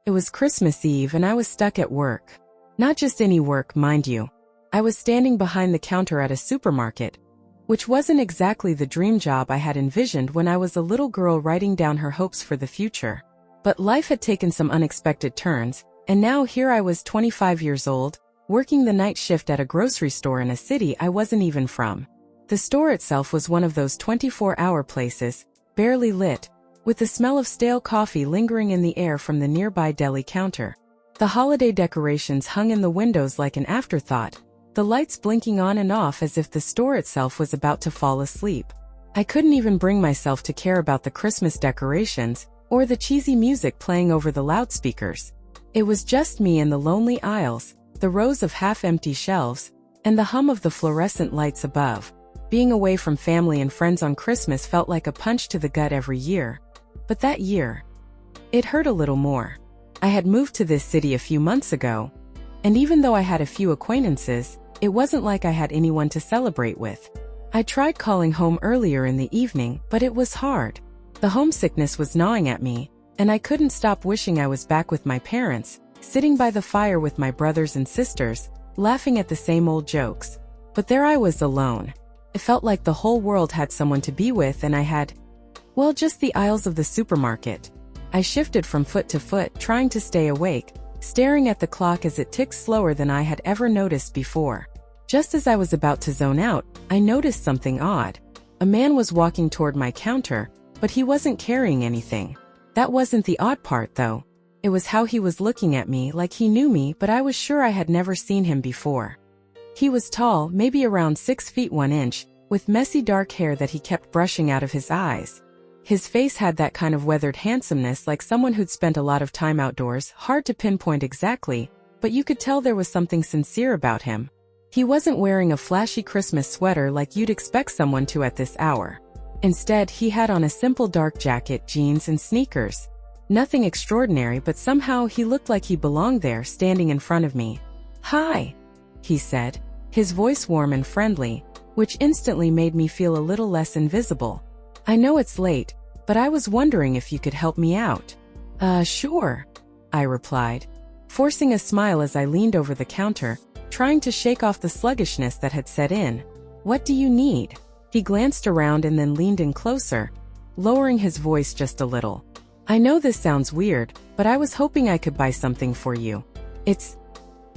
It was Christmas Eve and I was stuck at work. Not just any work, mind you. I was standing behind the counter at a supermarket, which wasn't exactly the dream job I had envisioned when I was a little girl writing down her hopes for the future. But life had taken some unexpected turns, and now here I was 25 years old, working the night shift at a grocery store in a city I wasn't even from. The store itself was one of those 24-hour places, barely lit, with the smell of stale coffee lingering in the air from the nearby deli counter. The holiday decorations hung in the windows like an afterthought, the lights blinking on and off as if the store itself was about to fall asleep. I couldn't even bring myself to care about the Christmas decorations or the cheesy music playing over the loudspeakers. It was just me and the lonely aisles, the rows of half-empty shelves, and the hum of the fluorescent lights above. Being away from family and friends on Christmas felt like a punch to the gut every year. But that year, it hurt a little more. I had moved to this city a few months ago, and even though I had a few acquaintances, it wasn't like I had anyone to celebrate with. I tried calling home earlier in the evening, but it was hard. The homesickness was gnawing at me, and I couldn't stop wishing I was back with my parents, sitting by the fire with my brothers and sisters, laughing at the same old jokes. But there I was alone. It felt like the whole world had someone to be with and I had, well, just the aisles of the supermarket. I shifted from foot to foot, trying to stay awake, staring at the clock as it ticked slower than I had ever noticed before. Just as I was about to zone out, I noticed something odd. A man was walking toward my counter, but he wasn't carrying anything. That wasn't the odd part, though. It was how he was looking at me, like he knew me, but I was sure I had never seen him before. He was tall, maybe around 6 feet 1 inch, with messy dark hair that he kept brushing out of his eyes. His face had that kind of weathered handsomeness, like someone who'd spent a lot of time outdoors, hard to pinpoint exactly, but you could tell there was something sincere about him. He wasn't wearing a flashy Christmas sweater like you'd expect someone to at this hour. Instead, he had on a simple dark jacket, jeans, and sneakers. Nothing extraordinary, but somehow he looked like he belonged there, standing in front of me. "Hi," he said, his voice warm and friendly, which instantly made me feel a little less invisible. "I know it's late, but I was wondering if you could help me out." Sure," I replied, forcing a smile as I leaned over the counter, trying to shake off the sluggishness that had set in. "What do you need?" He glanced around and then leaned in closer, lowering his voice just a little. "I know this sounds weird, but I was hoping I could buy something for you. It's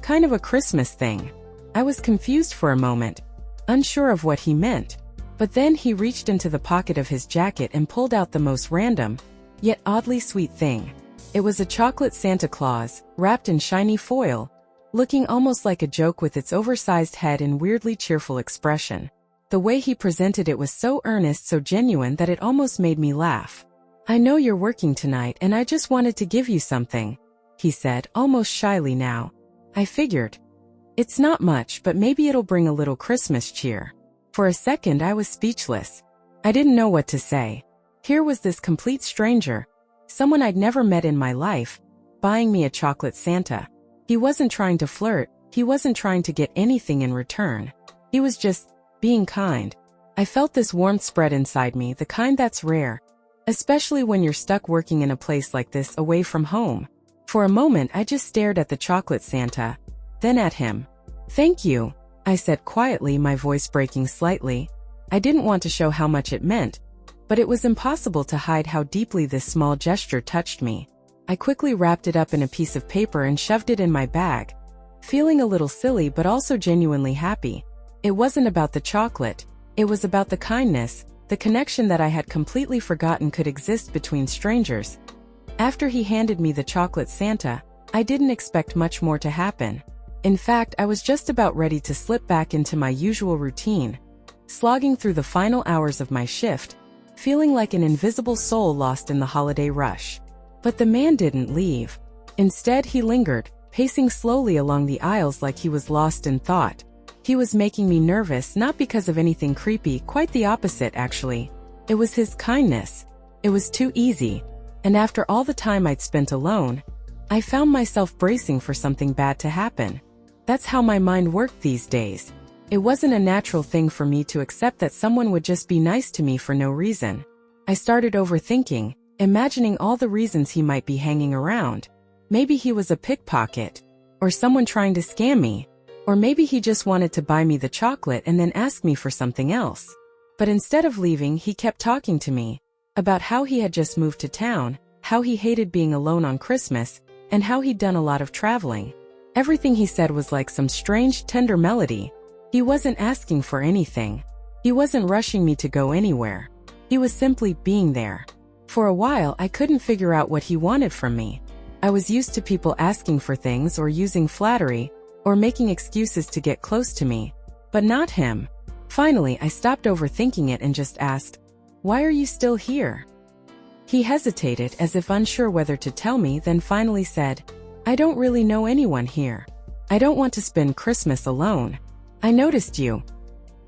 kind of a Christmas thing." I was confused for a moment, unsure of what he meant. But then he reached into the pocket of his jacket and pulled out the most random, yet oddly sweet thing. It was a chocolate Santa Claus, wrapped in shiny foil, looking almost like a joke with its oversized head and weirdly cheerful expression. The way he presented it was so earnest, so genuine that it almost made me laugh. "I know you're working tonight and I just wanted to give you something," he said, almost shyly now. I figured, it's not much, but maybe it'll bring a little Christmas cheer. For a second I was speechless. I didn't know what to say. Here was this complete stranger, someone I'd never met in my life, buying me a chocolate Santa. He wasn't trying to flirt, he wasn't trying to get anything in return. He was just being kind. I felt this warmth spread inside me, the kind that's rare, especially when you're stuck working in a place like this away from home. For a moment I just stared at the chocolate Santa, then at him. "Thank you," I said quietly, my voice breaking slightly. I didn't want to show how much it meant, but it was impossible to hide how deeply this small gesture touched me. I quickly wrapped it up in a piece of paper and shoved it in my bag, feeling a little silly but also genuinely happy. It wasn't about the chocolate, it was about the kindness, the connection that I had completely forgotten could exist between strangers. After he handed me the chocolate Santa, I didn't expect much more to happen. In fact, I was just about ready to slip back into my usual routine, slogging through the final hours of my shift, feeling like an invisible soul lost in the holiday rush. But the man didn't leave. Instead, he lingered, pacing slowly along the aisles like he was lost in thought. He was making me nervous, not because of anything creepy, quite the opposite actually. It was his kindness. It was too easy. And after all the time I'd spent alone, I found myself bracing for something bad to happen. That's how my mind worked these days. It wasn't a natural thing for me to accept that someone would just be nice to me for no reason. I started overthinking, imagining all the reasons he might be hanging around. Maybe he was a pickpocket, or someone trying to scam me, or maybe he just wanted to buy me the chocolate and then ask me for something else. But instead of leaving, he kept talking to me about how he had just moved to town, how he hated being alone on Christmas, and how he'd done a lot of traveling. Everything he said was like some strange, tender melody. He wasn't asking for anything. He wasn't rushing me to go anywhere. He was simply being there. For a while, I couldn't figure out what he wanted from me. I was used to people asking for things or using flattery or making excuses to get close to me, but not him. Finally, I stopped overthinking it and just asked, "Why are you still here?" He hesitated as if unsure whether to tell me, then finally said, "I don't really know anyone here. I don't want to spend Christmas alone. I noticed you.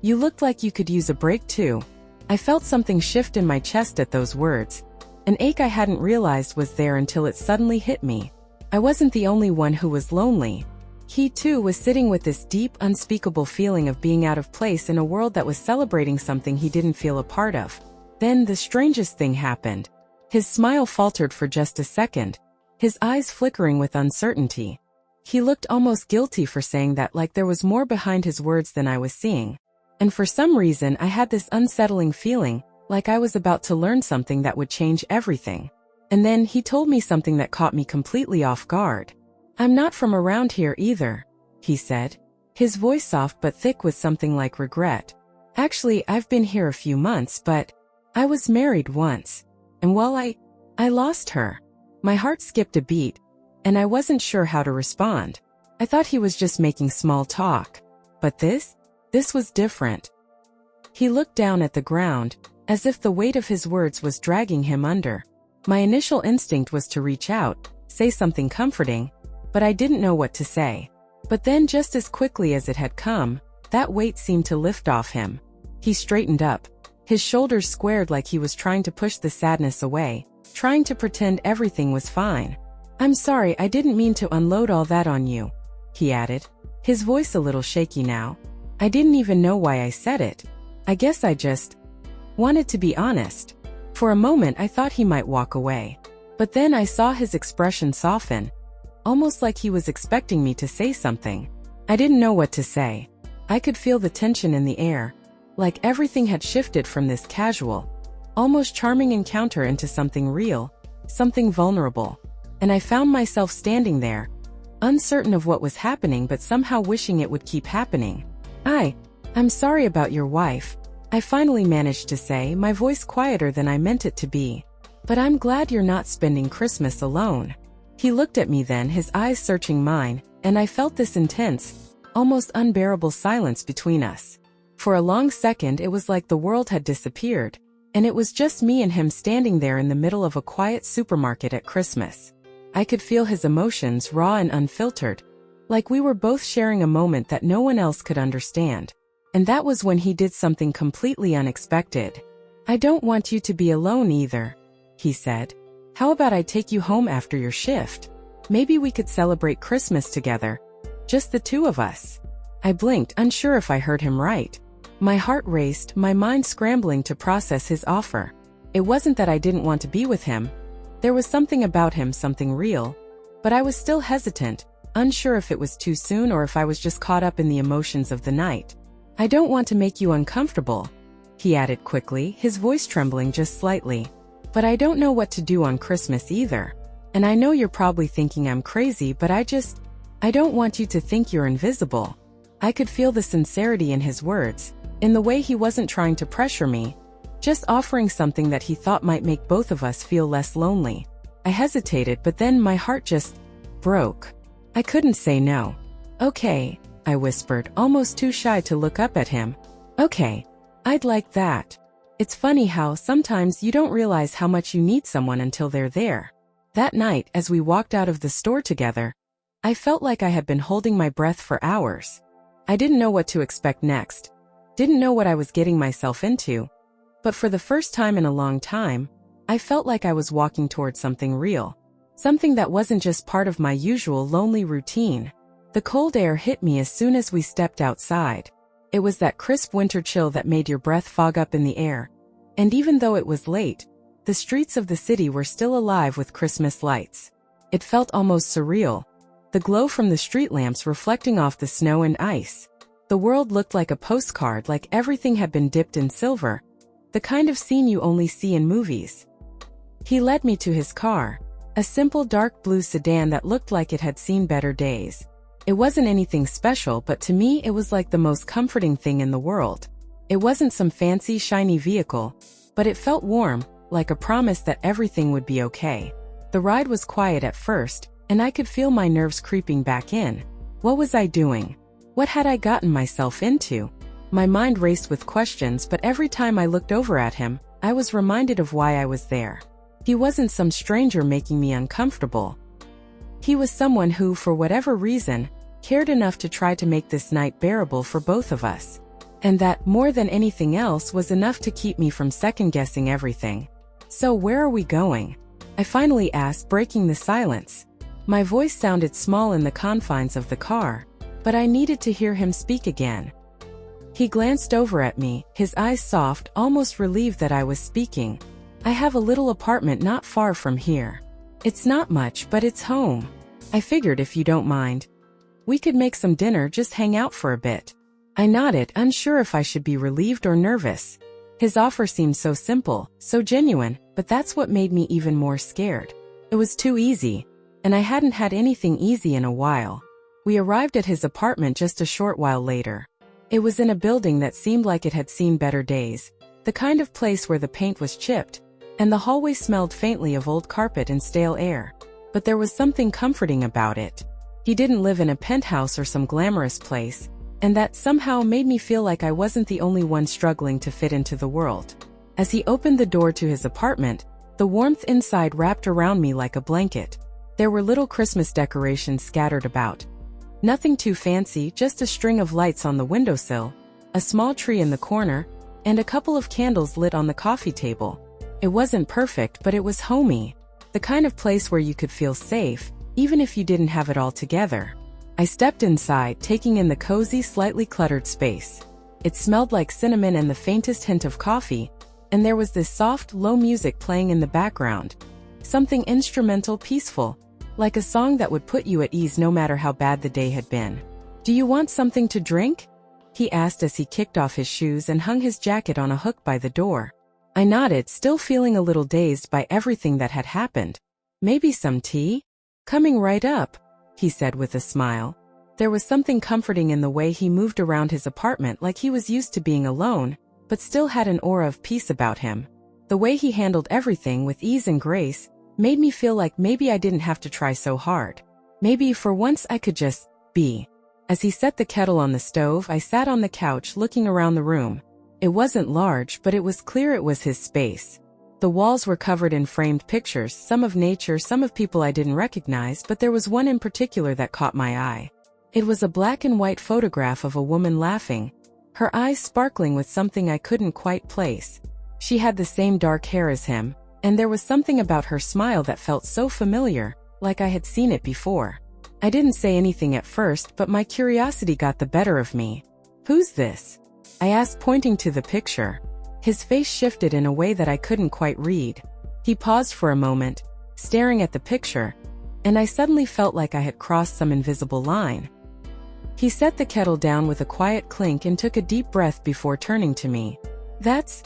You looked like you could use a break too." I felt something shift in my chest at those words. An ache I hadn't realized was there until it suddenly hit me. I wasn't the only one who was lonely. He too was sitting with this deep, unspeakable feeling of being out of place in a world that was celebrating something he didn't feel a part of. Then the strangest thing happened. His smile faltered for just a second, his eyes flickering with uncertainty. He looked almost guilty for saying that, like there was more behind his words than I was seeing. And for some reason I had this unsettling feeling, like I was about to learn something that would change everything. And then he told me something that caught me completely off guard. "I'm not from around here either," he said, his voice soft but thick with something like regret. "Actually, I've been here a few months, but I was married once. And well, I lost her." My heart skipped a beat, and I wasn't sure how to respond. I thought he was just making small talk. But this was different. He looked down at the ground, as if the weight of his words was dragging him under. My initial instinct was to reach out, say something comforting, but I didn't know what to say. But then, just as quickly as it had come, that weight seemed to lift off him. He straightened up, his shoulders squared like he was trying to push the sadness away, trying to pretend everything was fine. "I'm sorry, I didn't mean to unload all that on you," he added, his voice a little shaky now. "I didn't even know why I said it. I guess I just wanted to be honest." For a moment I thought he might walk away. But then I saw his expression soften, almost like he was expecting me to say something. I didn't know what to say. I could feel the tension in the air, like everything had shifted from this casual, almost charming encounter into something real, something vulnerable. And I found myself standing there, uncertain of what was happening but somehow wishing it would keep happening. I'm sorry about your wife," I finally managed to say, my voice quieter than I meant it to be. "But I'm glad you're not spending Christmas alone." He looked at me then, his eyes searching mine, and I felt this intense, almost unbearable silence between us. For a long second it was like the world had disappeared, and it was just me and him standing there in the middle of a quiet supermarket at Christmas. I could feel his emotions, raw and unfiltered, like we were both sharing a moment that no one else could understand. And that was when he did something completely unexpected. "I don't want you to be alone either," he said. "How about I take you home after your shift? Maybe we could celebrate Christmas together, just the two of us." I blinked, unsure if I heard him right. My heart raced, my mind scrambling to process his offer. It wasn't that I didn't want to be with him. There was something about him, something real. But I was still hesitant, unsure if it was too soon or if I was just caught up in the emotions of the night. "I don't want to make you uncomfortable," he added quickly, his voice trembling just slightly. "But I don't know what to do on Christmas either. And I know you're probably thinking I'm crazy, but I don't want you to think you're invisible." I could feel the sincerity in his words, in the way he wasn't trying to pressure me, just offering something that he thought might make both of us feel less lonely. I hesitated, but then my heart just broke. I couldn't say no. "Okay," I whispered, almost too shy to look up at him. "Okay, I'd like that." It's funny how sometimes you don't realize how much you need someone until they're there. That night, as we walked out of the store together, I felt like I had been holding my breath for hours. I didn't know what to expect next, didn't know what I was getting myself into. But for the first time in a long time, I felt like I was walking towards something real. Something that wasn't just part of my usual lonely routine. The cold air hit me as soon as we stepped outside. It was that crisp winter chill that made your breath fog up in the air. And even though it was late, the streets of the city were still alive with Christmas lights. It felt almost surreal. The glow from the street lamps reflecting off the snow and ice. The world looked like a postcard, like everything had been dipped in silver. The kind of scene you only see in movies. He led me to his car. A simple dark blue sedan that looked like it had seen better days. It wasn't anything special, but to me it was like the most comforting thing in the world. It wasn't some fancy, shiny vehicle, but it felt warm, like a promise that everything would be okay. The ride was quiet at first, and I could feel my nerves creeping back in. What was I doing? What had I gotten myself into? My mind raced with questions, but every time I looked over at him, I was reminded of why I was there. He wasn't some stranger making me uncomfortable. He was someone who, for whatever reason, cared enough to try to make this night bearable for both of us. And that, more than anything else, was enough to keep me from second-guessing everything. "So where are we going?" I finally asked, breaking the silence. My voice sounded small in the confines of the car, but I needed to hear him speak again. He glanced over at me, his eyes soft, almost relieved that I was speaking. "I have a little apartment not far from here. It's not much, but it's home. I figured if you don't mind, we could make some dinner, just hang out for a bit." I nodded, unsure if I should be relieved or nervous. His offer seemed so simple, so genuine, but that's what made me even more scared. It was too easy, and I hadn't had anything easy in a while. We arrived at his apartment just a short while later. It was in a building that seemed like it had seen better days, the kind of place where the paint was chipped, and the hallway smelled faintly of old carpet and stale air. But there was something comforting about it. He didn't live in a penthouse or some glamorous place, and that somehow made me feel like I wasn't the only one struggling to fit into the world. As he opened the door to his apartment, the warmth inside wrapped around me like a blanket. There were little Christmas decorations scattered about. Nothing too fancy, just a string of lights on the windowsill, a small tree in the corner, and a couple of candles lit on the coffee table. It wasn't perfect, but it was homey. The kind of place where you could feel safe, even if you didn't have it all together. I stepped inside, taking in the cozy, slightly cluttered space. It smelled like cinnamon and the faintest hint of coffee, and there was this soft, low music playing in the background. Something instrumental, peaceful, like a song that would put you at ease no matter how bad the day had been. "Do you want something to drink?" he asked as he kicked off his shoes and hung his jacket on a hook by the door. I nodded, still feeling a little dazed by everything that had happened. "Maybe some tea?" "Coming right up," he said with a smile. There was something comforting in the way he moved around his apartment, like he was used to being alone, but still had an aura of peace about him. The way he handled everything with ease and grace made me feel like maybe I didn't have to try so hard. Maybe for once I could just be. As he set the kettle on the stove, I sat on the couch looking around the room. It wasn't large, but it was clear it was his space. The walls were covered in framed pictures, some of nature, some of people I didn't recognize, but there was one in particular that caught my eye. It was a black and white photograph of a woman laughing, her eyes sparkling with something I couldn't quite place. She had the same dark hair as him, and there was something about her smile that felt so familiar, like I had seen it before. I didn't say anything at first, but my curiosity got the better of me. "Who's this?" I asked, pointing to the picture. His face shifted in a way that I couldn't quite read. He paused for a moment, staring at the picture, and I suddenly felt like I had crossed some invisible line. He set the kettle down with a quiet clink and took a deep breath before turning to me. That's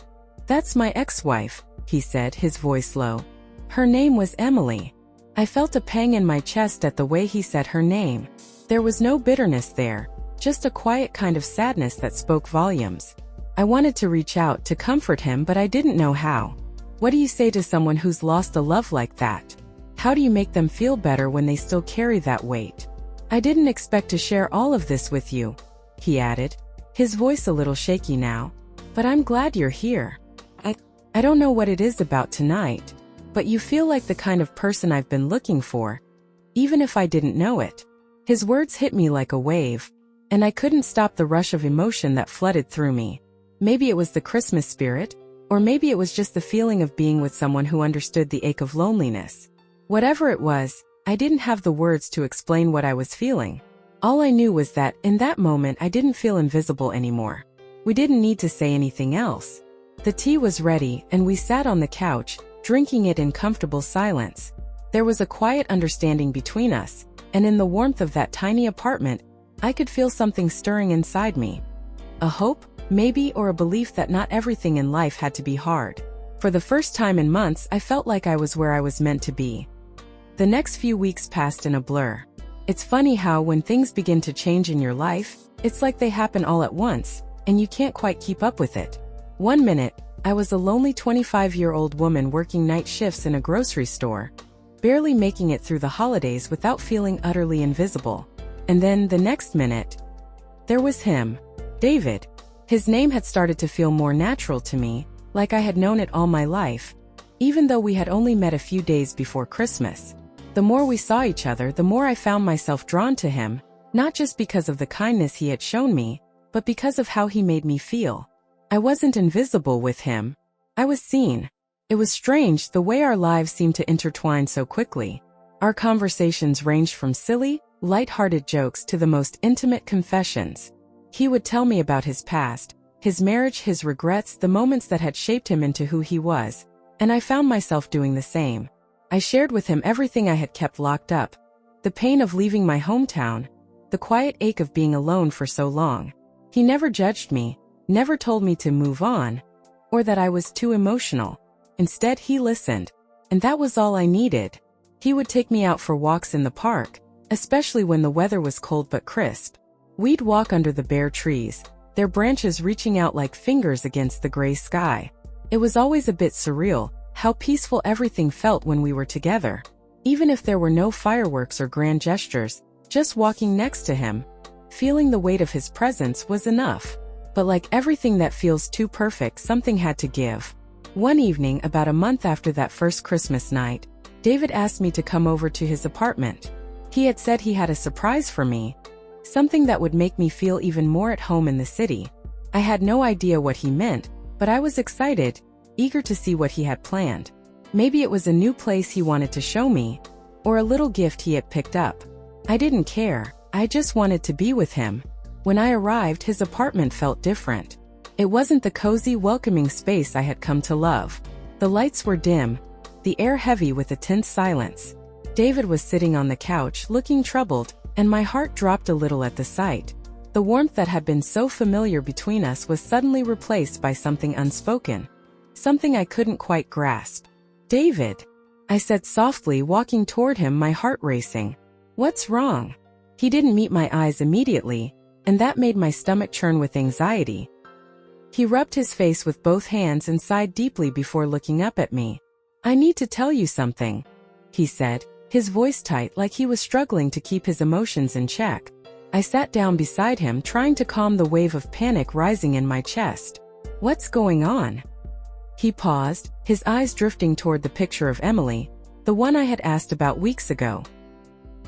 my ex-wife," he said, his voice low. "Her name was Emily." I felt a pang in my chest at the way he said her name. There was no bitterness there, just a quiet kind of sadness that spoke volumes. I wanted to reach out to comfort him, but I didn't know how. What do you say to someone who's lost a love like that? How do you make them feel better when they still carry that weight? "I didn't expect to share all of this with you," he added, his voice a little shaky now. "But I'm glad you're here. I don't know what it is about tonight, but you feel like the kind of person I've been looking for, even if I didn't know it." His words hit me like a wave, and I couldn't stop the rush of emotion that flooded through me. Maybe it was the Christmas spirit, or maybe it was just the feeling of being with someone who understood the ache of loneliness. Whatever it was, I didn't have the words to explain what I was feeling. All I knew was that, in that moment, I didn't feel invisible anymore. We didn't need to say anything else. The tea was ready, and we sat on the couch, drinking it in comfortable silence. There was a quiet understanding between us, and in the warmth of that tiny apartment, I could feel something stirring inside me. A hope, maybe, or a belief that not everything in life had to be hard. For the first time in months, I felt like I was where I was meant to be. The next few weeks passed in a blur. It's funny how when things begin to change in your life, it's like they happen all at once, and you can't quite keep up with it. One minute, I was a lonely 25-year-old woman working night shifts in a grocery store, barely making it through the holidays without feeling utterly invisible. And then, the next minute, there was him, David. His name had started to feel more natural to me, like I had known it all my life, even though we had only met a few days before Christmas. The more we saw each other, the more I found myself drawn to him, not just because of the kindness he had shown me, but because of how he made me feel. I wasn't invisible with him. I was seen. It was strange the way our lives seemed to intertwine so quickly. Our conversations ranged from silly, light-hearted jokes to the most intimate confessions. He would tell me about his past, his marriage, his regrets, the moments that had shaped him into who he was, and I found myself doing the same. I shared with him everything I had kept locked up. The pain of leaving my hometown, the quiet ache of being alone for so long. He never judged me, never told me to move on, or that I was too emotional. Instead, he listened, and that was all I needed. He would take me out for walks in the park, especially when the weather was cold but crisp. We'd walk under the bare trees, their branches reaching out like fingers against the gray sky. It was always a bit surreal, how peaceful everything felt when we were together. Even if there were no fireworks or grand gestures, just walking next to him, feeling the weight of his presence was enough. But like everything that feels too perfect, something had to give. One evening, about a month after that first Christmas night, David asked me to come over to his apartment. He had said he had a surprise for me, something that would make me feel even more at home in the city. I had no idea what he meant, but I was excited, eager to see what he had planned. Maybe it was a new place he wanted to show me, or a little gift he had picked up. I didn't care, I just wanted to be with him. When I arrived, his apartment felt different. It wasn't the cozy, welcoming space I had come to love. The lights were dim, the air heavy with a tense silence. David was sitting on the couch, looking troubled, and my heart dropped a little at the sight. The warmth that had been so familiar between us was suddenly replaced by something unspoken, something I couldn't quite grasp. "David," I said softly, walking toward him, my heart racing. "What's wrong?" He didn't meet my eyes immediately, and that made my stomach churn with anxiety. He rubbed his face with both hands and sighed deeply before looking up at me. "I need to tell you something," he said, his voice tight, like he was struggling to keep his emotions in check. I sat down beside him, trying to calm the wave of panic rising in my chest. "What's going on?" He paused, his eyes drifting toward the picture of Emily, the one I had asked about weeks ago.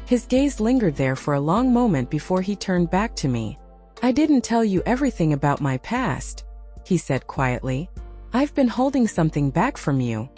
His gaze lingered there for a long moment before he turned back to me. "I didn't tell you everything about my past," he said quietly. "I've been holding something back from you.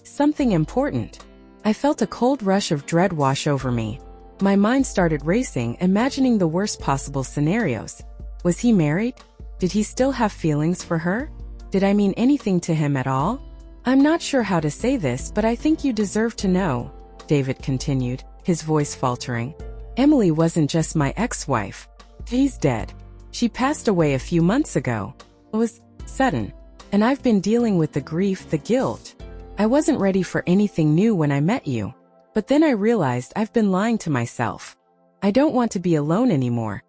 Something important." I felt a cold rush of dread wash over me. My mind started racing, imagining the worst possible scenarios. Was he married? Did he still have feelings for her? Did I mean anything to him at all? "I'm not sure how to say this, but I think you deserve to know," David continued, his voice faltering. "Emily wasn't just my ex-wife. She's dead. She passed away a few months ago. It was sudden, and I've been dealing with the grief, the guilt. I wasn't ready for anything new when I met you. But then I realized I've been lying to myself. I don't want to be alone anymore.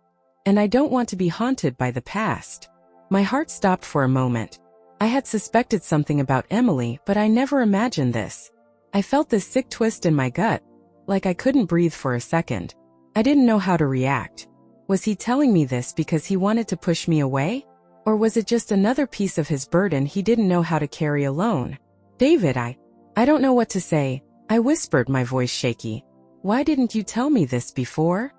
And I don't want to be haunted by the past." My heart stopped for a moment. I had suspected something about Emily, but I never imagined this. I felt this sick twist in my gut, like I couldn't breathe for a second. I didn't know how to react. Was he telling me this because he wanted to push me away? Or was it just another piece of his burden he didn't know how to carry alone? "David, I don't know what to say," I whispered, my voice shaky. "Why didn't you tell me this before?"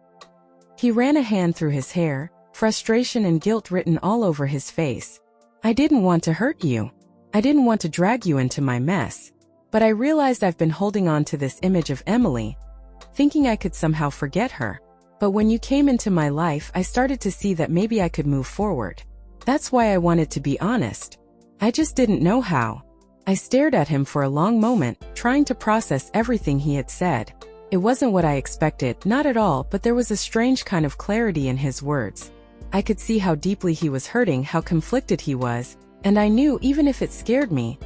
He ran a hand through his hair, frustration and guilt written all over his face. "I didn't want to hurt you. I didn't want to drag you into my mess. But I realized I've been holding on to this image of Emily, thinking I could somehow forget her. But when you came into my life, I started to see that maybe I could move forward. That's why I wanted to be honest. I just didn't know how." I stared at him for a long moment, trying to process everything he had said. It wasn't what I expected, not at all, but there was a strange kind of clarity in his words. I could see how deeply he was hurting, how conflicted he was, and I knew, even if it scared me,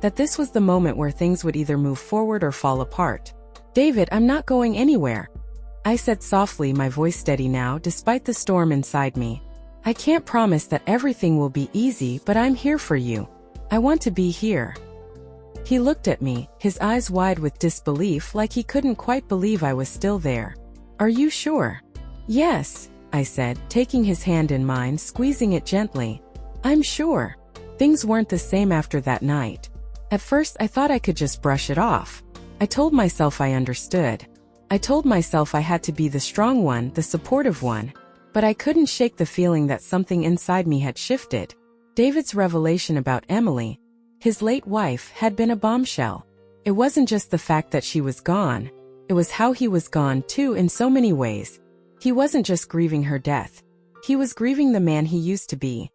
that this was the moment where things would either move forward or fall apart. "David, I'm not going anywhere," I said softly, my voice steady now, despite the storm inside me. "I can't promise that everything will be easy, but I'm here for you. I want to be here." He looked at me, his eyes wide with disbelief, like he couldn't quite believe I was still there. "Are you sure?" "Yes," I said, taking his hand in mine, squeezing it gently. "I'm sure." Things weren't the same after that night. At first I thought I could just brush it off. I told myself I understood. I told myself I had to be the strong one, the supportive one. But I couldn't shake the feeling that something inside me had shifted. David's revelation about Emily, his late wife, had been a bombshell. It wasn't just the fact that she was gone. It was how he was gone too, in so many ways. He wasn't just grieving her death. He was grieving the man he used to be.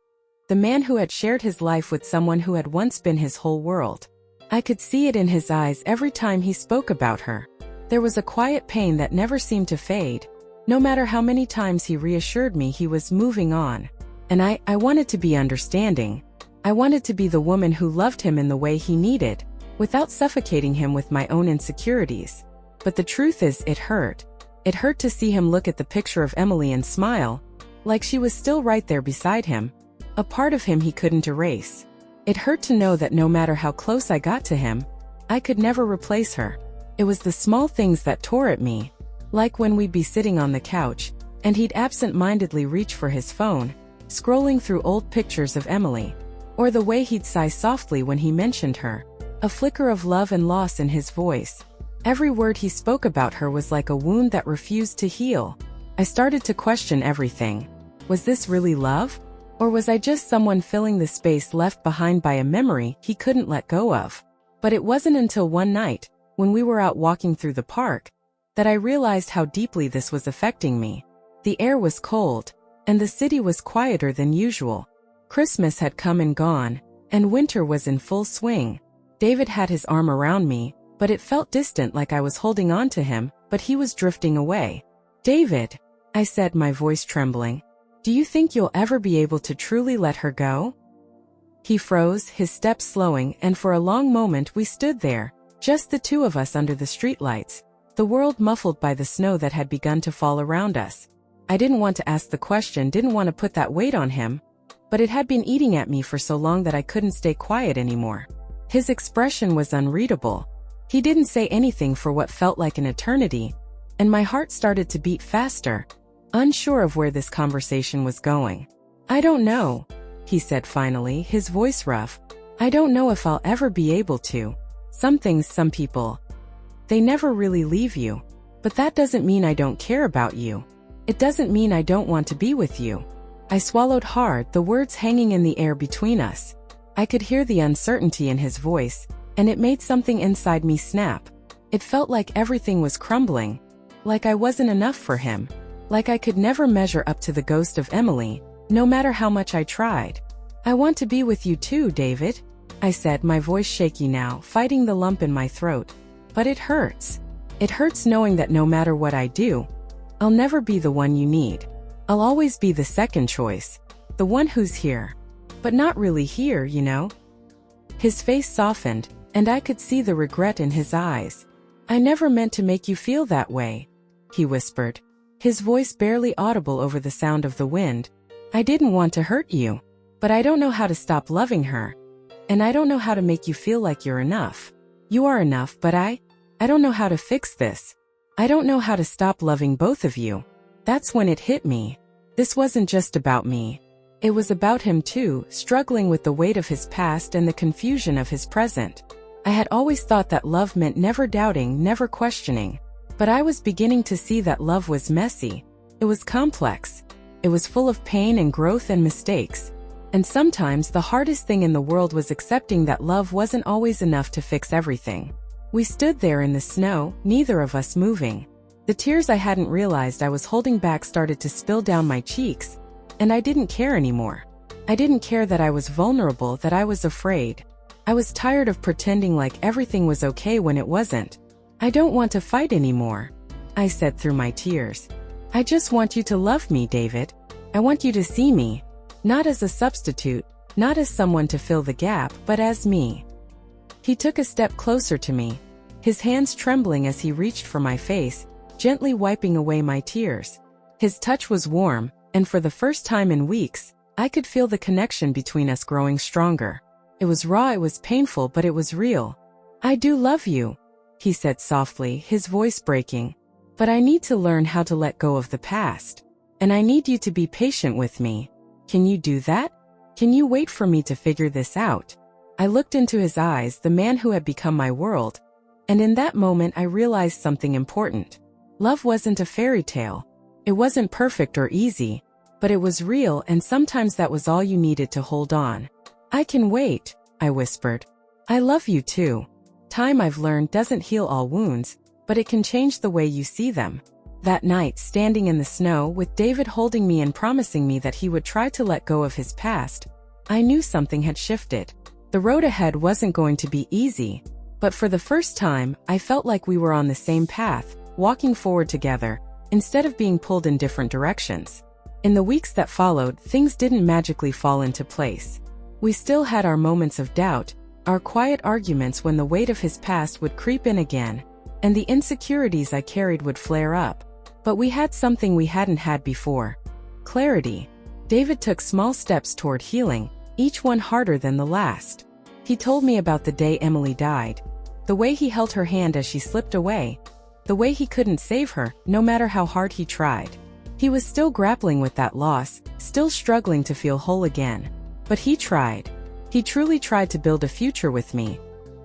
The man who had shared his life with someone who had once been his whole world. I could see it in his eyes every time he spoke about her. There was a quiet pain that never seemed to fade. No matter how many times he reassured me he was moving on. And I wanted to be understanding. I wanted to be the woman who loved him in the way he needed, without suffocating him with my own insecurities. But the truth is, it hurt. It hurt to see him look at the picture of Emily and smile, like she was still right there beside him, a part of him he couldn't erase. It hurt to know that no matter how close I got to him, I could never replace her. It was the small things that tore at me, like when we'd be sitting on the couch, and he'd absent-mindedly reach for his phone, scrolling through old pictures of Emily. Or the way he'd sigh softly when he mentioned her, a flicker of love and loss in his voice. Every word he spoke about her was like a wound that refused to heal. I started to question everything. Was this really love? Or was I just someone filling the space left behind by a memory he couldn't let go of? But it wasn't until one night, when we were out walking through the park, that I realized how deeply this was affecting me. The air was cold, and the city was quieter than usual. Christmas had come and gone, and winter was in full swing. David had his arm around me, but it felt distant, like I was holding on to him, but he was drifting away. "David," I said, my voice trembling, "do you think you'll ever be able to truly let her go?" He froze, his steps slowing, and for a long moment we stood there, just the two of us under the streetlights, the world muffled by the snow that had begun to fall around us. I didn't want to ask the question, didn't want to put that weight on him, but it had been eating at me for so long that I couldn't stay quiet anymore. His expression was unreadable. He didn't say anything for what felt like an eternity, and my heart started to beat faster, unsure of where this conversation was going. "I don't know," he said finally, his voice rough. "I don't know if I'll ever be able to. Some things, some people, they never really leave you. But that doesn't mean I don't care about you. It doesn't mean I don't want to be with you." I swallowed hard, the words hanging in the air between us. I could hear the uncertainty in his voice, and it made something inside me snap. It felt like everything was crumbling, like I wasn't enough for him, like I could never measure up to the ghost of Emily, no matter how much I tried. "I want to be with you too, David," I said, my voice shaky now, fighting the lump in my throat. "But it hurts. It hurts knowing that no matter what I do, I'll never be the one you need. I'll always be the second choice, the one who's here, but not really here, you know?" His face softened, and I could see the regret in his eyes. "I never meant to make you feel that way," he whispered, his voice barely audible over the sound of the wind. "I didn't want to hurt you, but I don't know how to stop loving her. And I don't know how to make you feel like you're enough. You are enough, but I don't know how to fix this. I don't know how to stop loving both of you." That's when it hit me. This wasn't just about me. It was about him too, struggling with the weight of his past and the confusion of his present. I had always thought that love meant never doubting, never questioning. But I was beginning to see that love was messy. It was complex. It was full of pain and growth and mistakes. And sometimes the hardest thing in the world was accepting that love wasn't always enough to fix everything. We stood there in the snow, neither of us moving. The tears I hadn't realized I was holding back started to spill down my cheeks, and I didn't care anymore. I didn't care that I was vulnerable, that I was afraid. I was tired of pretending like everything was okay when it wasn't. I don't want to fight anymore, I said through my tears. I just want you to love me, David. I want you to see me, not as a substitute, not as someone to fill the gap, but as me. He took a step closer to me, his hands trembling as he reached for my face, gently wiping away my tears. His touch was warm, and for the first time in weeks, I could feel the connection between us growing stronger. It was raw, it was painful, but it was real. I do love you, he said softly, his voice breaking. But I need to learn how to let go of the past. And I need you to be patient with me. Can you do that? Can you wait for me to figure this out? I looked into his eyes, the man who had become my world, and in that moment I realized something important. Love wasn't a fairy tale. It wasn't perfect or easy, but it was real, and sometimes that was all you needed to hold on. I can wait, I whispered. I love you too. Time, I've learned, doesn't heal all wounds, but it can change the way you see them. That night, standing in the snow with David holding me and promising me that he would try to let go of his past, I knew something had shifted. The road ahead wasn't going to be easy, but for the first time, I felt like we were on the same path, walking forward together, instead of being pulled in different directions. In the weeks that followed, things didn't magically fall into place. We still had our moments of doubt, our quiet arguments when the weight of his past would creep in again, and the insecurities I carried would flare up. But we had something we hadn't had before: clarity. David took small steps toward healing, each one harder than the last. He told me about the day Emily died, the way he held her hand as she slipped away, the way he couldn't save her, no matter how hard he tried. He was still grappling with that loss, still struggling to feel whole again. But he tried. He truly tried to build a future with me,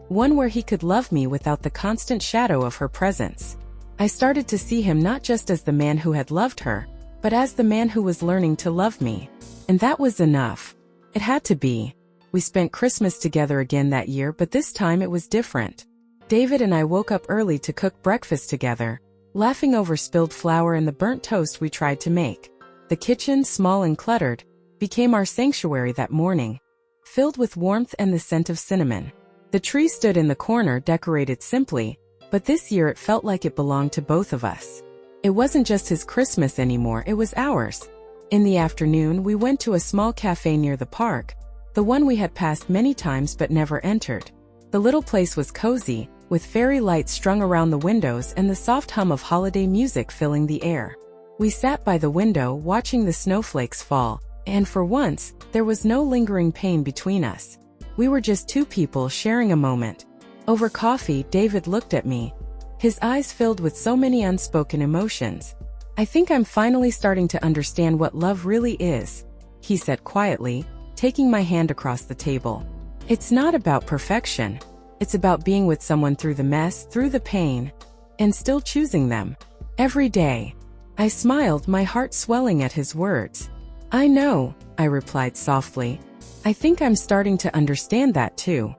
one where he could love me without the constant shadow of her presence. I started to see him not just as the man who had loved her, but as the man who was learning to love me. And that was enough. It had to be. We spent Christmas together again that year, but this time it was different. David and I woke up early to cook breakfast together, laughing over spilled flour and the burnt toast we tried to make. The kitchen, small and cluttered, became our sanctuary that morning, filled with warmth and the scent of cinnamon. The tree stood in the corner, decorated simply, but this year it felt like it belonged to both of us. It wasn't just his Christmas anymore, it was ours. In the afternoon, we went to a small cafe near the park, the one we had passed many times but never entered. The little place was cozy, with fairy lights strung around the windows and the soft hum of holiday music filling the air. We sat by the window watching the snowflakes fall, and for once, there was no lingering pain between us. We were just two people sharing a moment. Over coffee, David looked at me, his eyes filled with so many unspoken emotions. I think I'm finally starting to understand what love really is, he said quietly, taking my hand across the table. It's not about perfection. It's about being with someone through the mess, through the pain, and still choosing them. Every day. I smiled, my heart swelling at his words. I know, I replied softly. I think I'm starting to understand that too.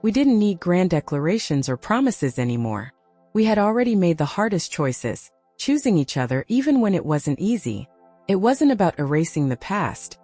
We didn't need grand declarations or promises anymore. We had already made the hardest choices, choosing each other even when it wasn't easy. It wasn't about erasing the past.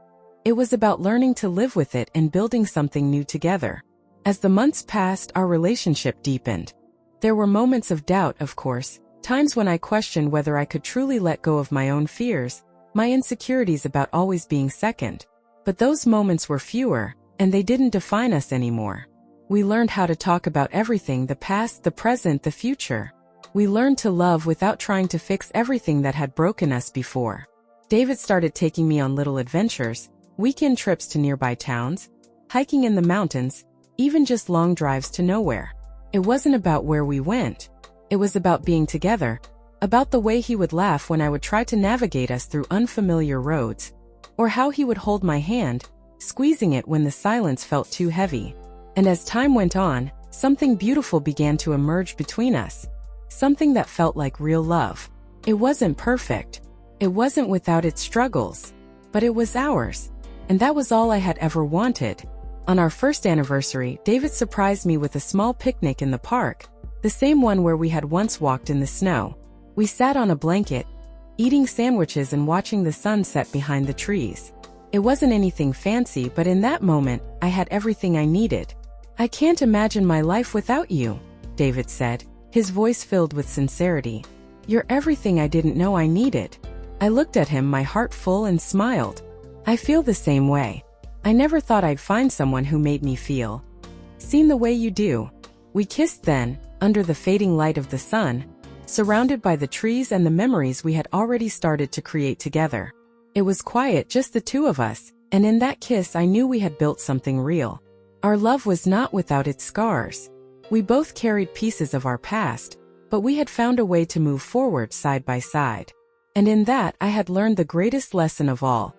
It was about learning to live with it and building something new together. As the months passed, our relationship deepened. There were moments of doubt, of course, times when I questioned whether I could truly let go of my own fears, my insecurities about always being second. But those moments were fewer, and they didn't define us anymore. We learned how to talk about everything: the past, the present, the future. We learned to love without trying to fix everything that had broken us before. David started taking me on little adventures, weekend trips to nearby towns, hiking in the mountains, even just long drives to nowhere. It wasn't about where we went. It was about being together, about the way he would laugh when I would try to navigate us through unfamiliar roads, or how he would hold my hand, squeezing it when the silence felt too heavy. And as time went on, something beautiful began to emerge between us. Something that felt like real love. It wasn't perfect. It wasn't without its struggles. But it was ours. And that was all I had ever wanted. On our first anniversary, David surprised me with a small picnic in the park, the same one where we had once walked in the snow. We sat on a blanket, eating sandwiches and watching the sun set behind the trees. It wasn't anything fancy, but in that moment, I had everything I needed. I can't imagine my life without you, David said, his voice filled with sincerity. You're everything I didn't know I needed. I looked at him, my heart full, and smiled. I feel the same way. I never thought I'd find someone who made me feel seen the way you do. We kissed then, under the fading light of the sun, surrounded by the trees and the memories we had already started to create together. It was quiet, just the two of us, and in that kiss I knew we had built something real. Our love was not without its scars. We both carried pieces of our past, but we had found a way to move forward side by side. And in that I had learned the greatest lesson of all.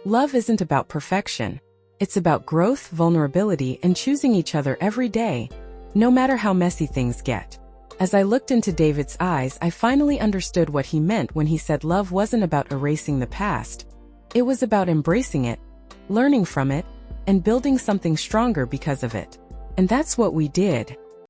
Love isn't about perfection. It's about growth, vulnerability, and choosing each other every day, no matter how messy things get. As I looked into David's eyes, I finally understood what he meant when he said love wasn't about erasing the past. It was about embracing it, learning from it, and building something stronger because of it. And that's what we did.